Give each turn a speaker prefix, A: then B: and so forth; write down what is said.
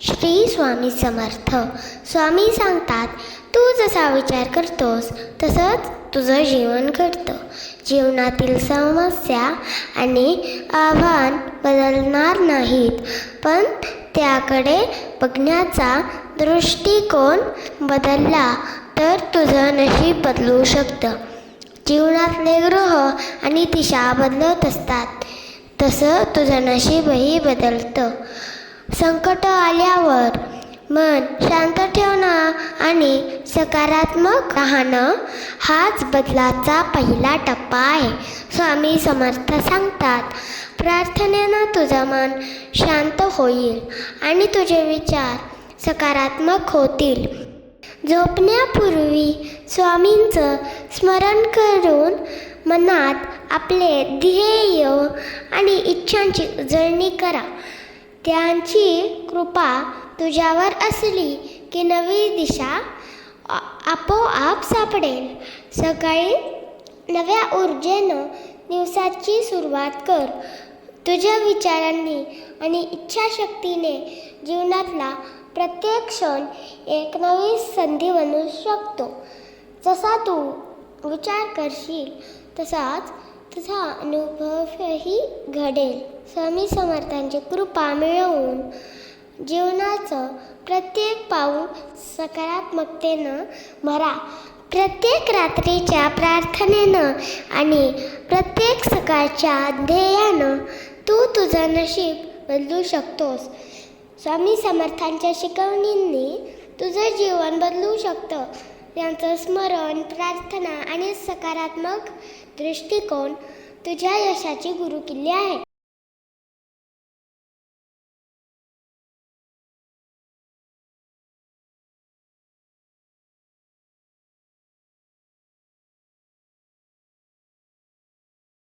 A: श्री स्वामी समर्थ. स्वामी सांगतात, तू जसा विचार करतोस तसंच तुझं जीवन घडतं. जीवनातील समस्या आणि आव्हान बदलणार नाहीत, पण त्याकडे बघण्याचा दृष्टिकोन बदलला तर तुझं नशीब बदलू शकतं. जीवनातले ग्रह आणि दिशा बदलत असतात, तसं तुझं नशीबही बदलतं. संकट आल्यावर मन शांत ठेवणं आणि सकारात्मक राहणं हाच बदलाचा पहिला टप्पा आहे. स्वामी समर्थ सांगतात, प्रार्थनेनं तुझं मन शांत होईल आणि तुझे विचार सकारात्मक होतील. झोपण्यापूर्वी स्वामींचं स्मरण करून मनात आपले ध्येय आणि इच्छांची उजळणी करा. त्यांची कृपा तुझ्यावर असली की नवी दिशा आपोआप सापडेल. सकाळी नव्या ऊर्जेनं दिवसाची सुरुवात कर. तुझ्या विचारांनी आणि इच्छाशक्तीने जीवनातला प्रत्येक क्षण एक नवी संधी बनू शकतो. जसा तू विचार करशील तसाच तुझा अनुभवही घडेल. स्वामी समर्थांची कृपा मिळवून जीवनाचं प्रत्येक पाऊल सकारात्मकतेनं भरा. प्रत्येक रात्रीच्या प्रार्थनेनं आणि प्रत्येक सकाळच्या ध्येयानं तू तुझं नशीब बदलू शकतोस. स्वामी समर्थांच्या शिकवणींनी तुझं जीवन बदलू शकतं. त्यांचं स्मरण, प्रार्थना आणि सकारात्मक दृष्टिकोन तुझ्या यशाची गुरुकिल्ली आहे.